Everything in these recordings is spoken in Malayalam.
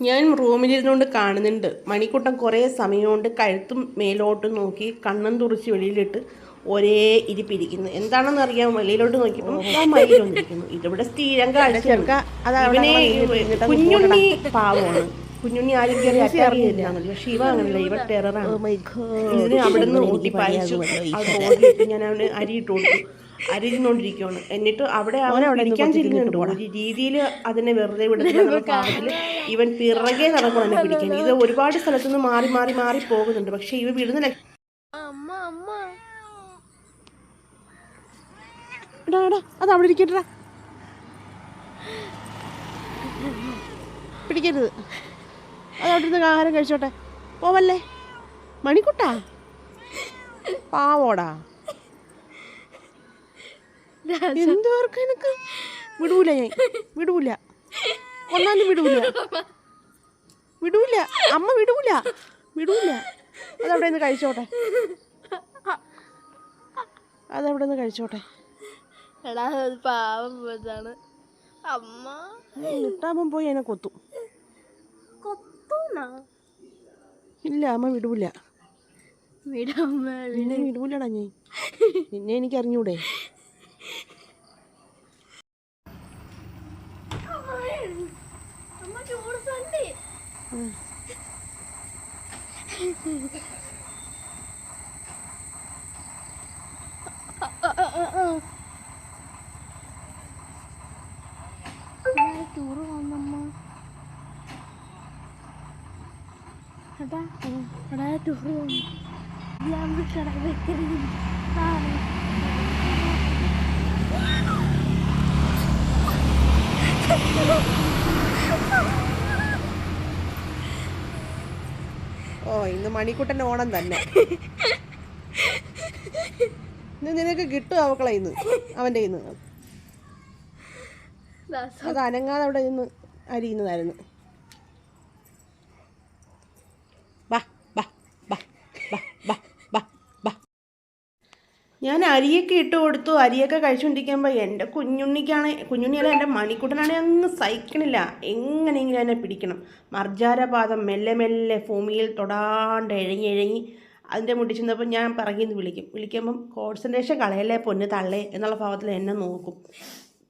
ഞാൻ റൂമിലിരുന്നുകൊണ്ട് കാണുന്നുണ്ട്. മണിക്കുട്ടൻ കുറേ സമയം കൊണ്ട് കഴുത്തും മേലോട്ടും നോക്കി കണ്ണും തുറിച്ച് വെളിയിലിട്ട് ഒരേ ഇരിപ്പിരിക്കുന്നു. എന്താണെന്ന് അറിയാം. വെളിയിലോട്ട് നോക്കിയപ്പോൾ മയിലൊന്നിരിക്കുന്നു. ഇതിവിടെ സ്ഥിരം കാഴ്ച. ഇവനെ കുഞ്ഞുണ്ണി പാവമാണ്. കുഞ്ഞുണ്ണി ആരും കയറി അറ്റാക്കിയില്ല. പക്ഷെ ഇവ അങ്ങനല്ല, ഇവ ടെററാണ്. ഇതിന് അവിടെ നിന്ന് ഓട്ടി പായിച്ചു. റോഡിലിട്ട് ഞാൻ അവന് അരിയിട്ട് കൊടുത്തു. അരിഞ്ഞുകൊണ്ടിരിക്കുകയാണ്. എന്നിട്ട് അവിടെ പിടിക്കാൻ ചെല്ലുന്നുണ്ട്. ഒരു രീതിയിൽ അതിനെ വെറുതെ വിടുന്ന പാവത്തിൽ ഇവൻ പിറകെ നടക്കണം പിടിക്കാൻ. ഇത് ഒരുപാട് സ്ഥലത്തുനിന്ന് മാറി മാറി മാറി പോകുന്നുണ്ട്. പക്ഷെ ഇവ വിടുന്ന അത് അവിടെ ഇരിക്കട്ടാ, പിടിക്കരുത്. അത് അവിടെ നിന്ന് ആഹാരം കഴിച്ചോട്ടെ. പോവല്ലേ മണിക്കുട്ടാ, പാവോടാ. എന്തോർക്ക് എനിക്ക് വിടൂല, ഞാൻ വിടൂല, ഒന്നാലും വിടൂല, വിടൂല, അമ്മ വിടൂല, വിടൂല. അതവിടെ നിന്ന് കഴിച്ചോട്ടെ, അതവിടെ നിന്ന് കഴിച്ചോട്ടെ. പാവം അമ്മ നിട്ടാമ്പം പോയി എന്നെ കൊത്തും. ഇല്ല, അമ്മ വിടൂല, നിന്നെ വിടൂലടാ. ഞാൻ നിന്നെ എനിക്ക് അറിഞ്ഞൂടെ. ടൂറ് വന്നമ്മ എടാ ടൂറ് വന്നു. ഞാൻ കട വെക്കരുത്. ഓ, ഇന്ന് മണിക്കുട്ടൻ്റെ ഓണം തന്നെ. ഇന്ന് നിനക്ക് കിട്ടും അവക്കളെ, ഇന്ന് അവൻ്റെ ഇന്ന്. അത് അനങ്ങാതെ അവിടെ നിന്ന് അരിയുന്നതായിരുന്നു. ഞാൻ അരിയൊക്കെ ഇട്ട് കൊടുത്തു. അരിയൊക്കെ കഴിച്ചുകൊണ്ടിരിക്കുമ്പോൾ എൻ്റെ കുഞ്ഞുണ്ണിയല്ല, എൻ്റെ മണിക്കുട്ടനാണെങ്കിൽ അങ്ങ് സഹിക്കണില്ല. എങ്ങനെയെങ്കിലും എന്നെ പിടിക്കണം. മർജാരപാദം മെല്ലെ മെല്ലെ ഭൂമിയിൽ തൊടാണ്ട് എഴങ്ങി അതിൻ്റെ മുട്ടി ചെന്നപ്പോൾ ഞാൻ പിറകിന്ന് വിളിക്കുമ്പം കോൺസെൻട്രേഷൻ കളയല്ലേ പൊന്ന് തള്ളേ എന്നുള്ള ഭാവത്തിൽ എന്നെ നോക്കും.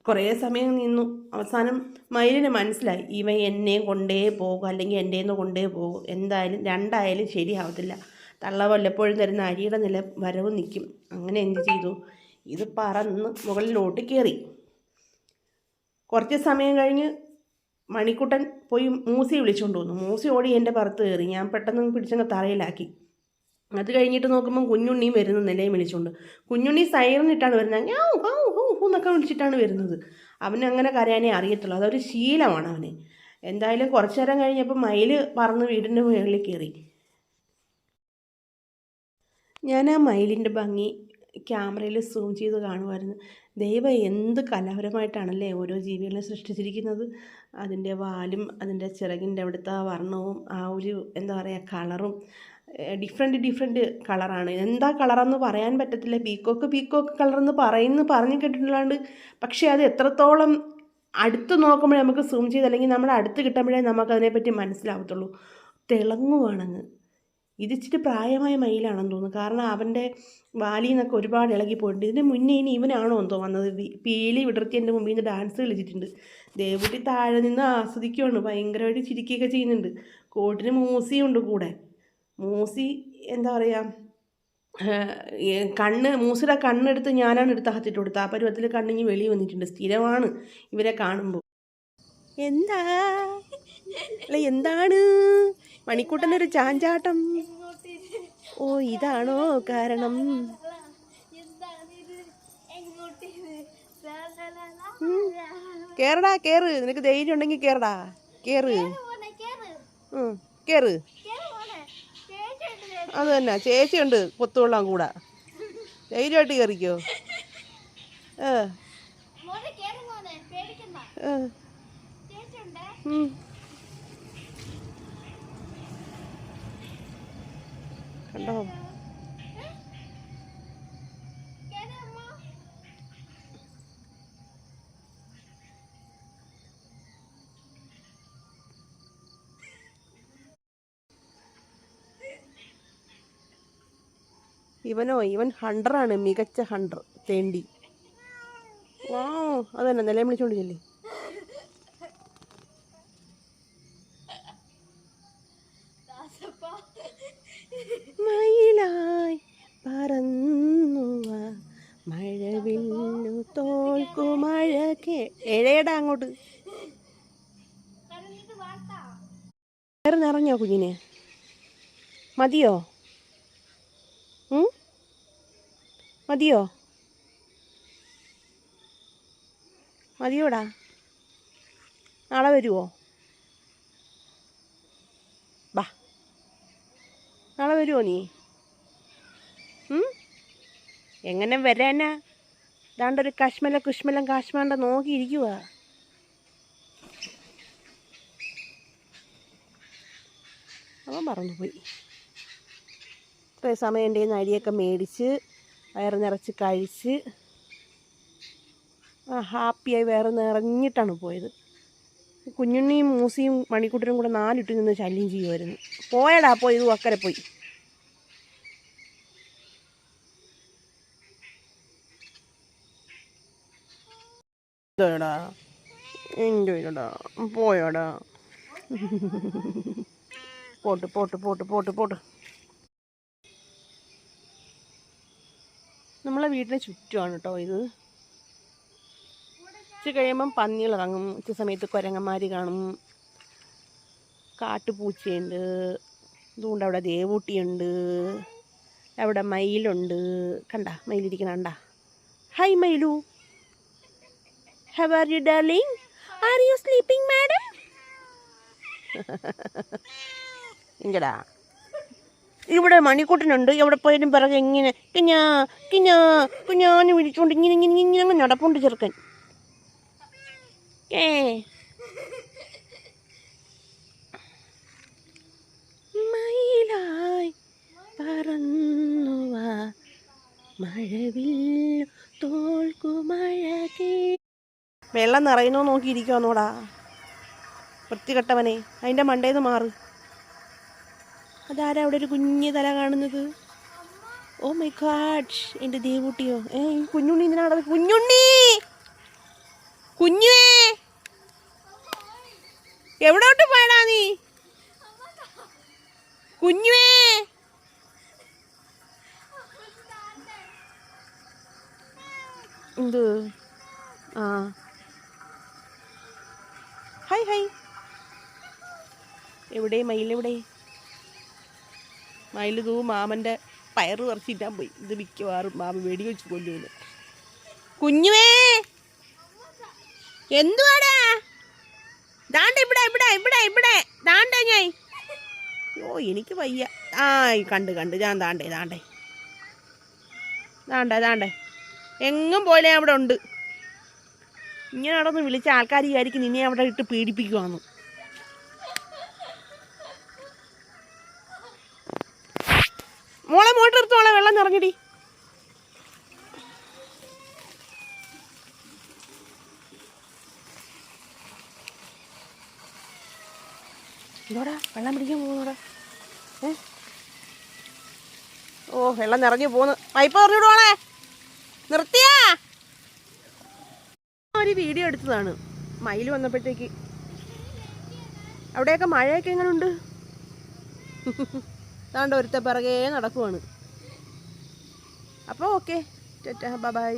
കുറേ സമയം നിന്നു. അവസാനം മയിലിന് മനസ്സിലായി, ഇവൻ എന്നെയും കൊണ്ടേ പോകും, അല്ലെങ്കിൽ എൻ്റെ നിന്ന് കൊണ്ടേ പോകും. എന്തായാലും രണ്ടായാലും ശരിയാവത്തില്ല. തള്ള വല്ലപ്പോഴും തരുന്ന അരിയുടെ വരവ് നിൽക്കും. അങ്ങനെ എന്ത് ചെയ്തു, ഇത് പറന്ന് മുകളിലോട്ട് കയറി. കുറച്ച് സമയം കഴിഞ്ഞ് മണിക്കുട്ടൻ പോയി മൂസി വിളിച്ചുകൊണ്ട് വന്നു. മൂസി ഓടി എൻ്റെ പുറത്ത് കയറി. ഞാൻ പെട്ടെന്ന് പിടിച്ചങ്ങ് തറയിലാക്കി. അത് കഴിഞ്ഞിട്ട് നോക്കുമ്പം കുഞ്ഞുണ്ണിയും വരുന്നു, നിലയും വിളിച്ചുകൊണ്ട്. കുഞ്ഞുണ്ണി സൈറന്നിട്ടാണ് വരുന്നത്. ഞാൻ എന്നൊക്കെ വിളിച്ചിട്ടാണ് വരുന്നത്. അവന് അങ്ങനെ കരയാനേ അറിയത്തുള്ളൂ. അതൊരു ശീലമാണ് അവന്. എന്തായാലും കുറച്ചു നേരം കഴിഞ്ഞപ്പോൾ മയിൽ പറന്ന് വീടിൻ്റെ മുകളിൽ കയറി. ഞാൻ ആ മയിലിൻ്റെ ഭംഗി ക്യാമറയിൽ സൂം ചെയ്ത് കാണുമായിരുന്നു. ദൈവം എന്ത് കലാപരമായിട്ടാണല്ലേ ഓരോ ജീവികളെ സൃഷ്ടിച്ചിരിക്കുന്നത്. അതിൻ്റെ വാലും അതിൻ്റെ ചിറകിൻ്റെ അവിടുത്തെ വർണ്ണവും ആ ഒരു എന്താ പറയുക കളറും ഡിഫറെൻറ്റ് കളറാണ്. എന്താ കളറെന്ന് പറയാൻ പറ്റത്തില്ല. പീക്കോക്ക് കളറെന്ന് പറഞ്ഞു കേട്ടിട്ടുള്ളാണ്ട്, പക്ഷേ അത് എത്രത്തോളം അടുത്ത് നോക്കുമ്പോഴേ നമുക്ക് സൂം ചെയ്ത് അല്ലെങ്കിൽ നമ്മുടെ അടുത്ത് കിട്ടുമ്പോഴേ നമുക്കതിനെപ്പറ്റി മനസ്സിലാവത്തുള്ളൂ. തിളങ്ങുവാണങ്ങ്. ഇതിച്ചിട്ട് പ്രായമായ മയിലാണെന്ന് തോന്നുന്നു. കാരണം അവൻ്റെ വാലിൽ നിന്നൊക്കെ ഒരുപാട് ഇളകി പോയിട്ടുണ്ട്. ഇതിന് മുന്നേ ഇവനാണോ എന്തോ വന്നത്. പീലി വിടർത്തി എൻ്റെ മുമ്പിൽ നിന്ന് ഡാൻസ് കളിച്ചിട്ടുണ്ട്. ദേവുട്ടി താഴെ നിന്ന് ആസ്വദിക്കുകയാണ്. ഭയങ്കരമായിട്ട് ചിരിക്കുകയൊക്കെ ചെയ്യുന്നുണ്ട്. കോട്ടിന് മൂസിയുണ്ട് കൂടെ. മൂസി എന്താ പറയുക, മൂസിയുടെ കണ്ണെടുത്ത് ഞാനാണ് എടുത്ത് അകത്തിട്ട് കൊടുത്തത്. ആ പരുവത്തിൽ കണ്ണിഞ്ഞ് വെളി വന്നിട്ടുണ്ട്. സ്ഥിരമാണ് ഇവരെ കാണുമ്പോൾ. എന്താണ് മണിക്കൂട്ടനൊരു ചാഞ്ചാട്ടം? ഓ, ഇതാണോ കാരണം? കേറടാ, കേറ്. നിനക്ക് ധൈര്യം ഉണ്ടെങ്കിൽ കേറടാ, കേറ്. കേറ്. അത് തന്നെ, ചേച്ചിയുണ്ട് കൊത്തുകൊള്ളാൻ കൂടെ. ധൈര്യമായിട്ട് കയറിക്കോ. കണ്ടോ, ഇവൻ ഹണ്ടറാണ്, മികച്ച ഹണ്ടർ തേണ്ടി. വാ അതന്നെ നിലയം വിളിച്ചോണ്ട് ചെല്ലി. മയിലായി പറന്നുവ മഴവില്ലു തോൽക്കു മഴക്കേ എഴയടാ അങ്ങോട്ട്. വയറ് നിറഞ്ഞോ കുഞ്ഞിനെ? മതിയോ? മതിയോ? മതിയോടാ? നാളെ വരുമോ? ബാ, നാളെ വരുമോ നീ? എങ്ങനെ വരാനാ? ദാണ്ടൊരു കാശ്മലം നോക്കിയിരിക്കുക. അവൻ പറന്നുപോയി. ഇത്രയും സമയം എൻ്റെ കയ്യിൽ നിന്ന് അരിയൊക്കെ മേടിച്ച് വയറ് നിറച്ച് കഴിച്ച് ഹാപ്പിയായി വയറ് നിറഞ്ഞിട്ടാണ് പോയത്. കുഞ്ഞുണ്ണിയും മൂസിയും മണിക്കുട്ടനും കൂടെ 4 ഇട്ട് നിന്ന് ശല്യം ചെയ്യുമായിരുന്നു. പോയടാ പോയി, ഇത് അക്കരെ പോയി. എന്തോടാ എന്തോടാ പോയോടാ. പോട്ട്. നമ്മളെ വീടിന് ചുറ്റുമാണ് കേട്ടോ ഇത്. ഉച്ച കഴിയുമ്പം പന്നികൾ ഇറങ്ങും, ഉച്ച സമയത്ത് കുരങ്ങന്മാർ കാണും, കാട്ടുപൂച്ചയുണ്ട്, ഇതുകൊണ്ട് അവിടെ ദേവൂട്ടിയുണ്ട്, അവിടെ മയിലുണ്ട്. കണ്ട മയിലിരിക്കണ കണ്ട? ഹായ് മയിലു, how are you darling? Are you sleeping madam? ഇങ്ങടാ ഇവിടെ മണിക്കൂട്ടനുണ്ട്. എവിടെ പോയാലും പിറകെ ഇങ്ങനെ കുഞ്ഞാന്ന് വിളിച്ചുകൊണ്ട് ഇങ്ങനെ അങ്ങ് നടപ്പുണ്ട് ചെറുക്കൻ. മയിലായി പറന്നുവ മഴവിൽ തോൽക്കു മഴകേ. വെള്ളം നിറയുന്നോ നോക്കിയിരിക്കുവാന്നോടാ വൃത്തികെട്ടവനെ. അതിൻ്റെ മണ്ടേന്ന് മാറ്. അതാരാ അവിടെ ഒരു കുഞ്ഞു തല കാണുന്നത്? ഓ മൈ ഗോഡ്, എൻ്റെ ദേവൂട്ടിയോ? കുഞ്ഞുണ്ണി ഇതിനാണ്. കുഞ്ഞുവേ എവിടോട്ട് പോയടാ നീ? കുഞ്ഞുവേ എന്ത്? ഹായ് എവിടെ മയിലെവിടെ? മയിൽ തൂ മാമൻ്റെ പയറ് പറിച്ചിട്ടാൻ പോയി. ഇത് മിക്കവാറും മാമ വെടി വെച്ച് കൊല്ലുന്നു. കുഞ്ഞുവേ എന്തുവാടാ? ദാണ്ട ഇവിടെ ദാണ്ട ഞാൻ. എനിക്ക് വയ്യ. കണ്ട് ഞാൻ ദാണ്ടേ എങ്ങും പോലെ അവിടെ ഉണ്ട്. ഇങ്ങനെ അവിടെ നിന്ന് വിളിച്ച ആൾക്കാർ വിചാരിക്കും നിന്നെ അവിടെ ഇട്ട് പീഡിപ്പിക്കുവാന്ന്. മോളെ മോട്ടർ എടുത്തോളെ, വെള്ളം നിറഞ്ഞടി. ഇതോടാ വെള്ളം പിടിക്കാൻ പോകുന്നോടാ. വെള്ളം നിറഞ്ഞു പോന്ന്. പൈപ്പ് നിറഞ്ഞിടുവാളെ. നിർത്തിയാ? ഒരു വീഡിയോ എടുത്തതാണ് മയിൽ വന്നപ്പോഴത്തേക്ക്. അവിടെയൊക്കെ മഴയൊക്കെ എങ്ങനെയുണ്ട്? താണ്ട ഒരുത്ത പിറകെ നടക്കുവാണ്. അപ്പോൾ ഓക്കെ, ബൈ.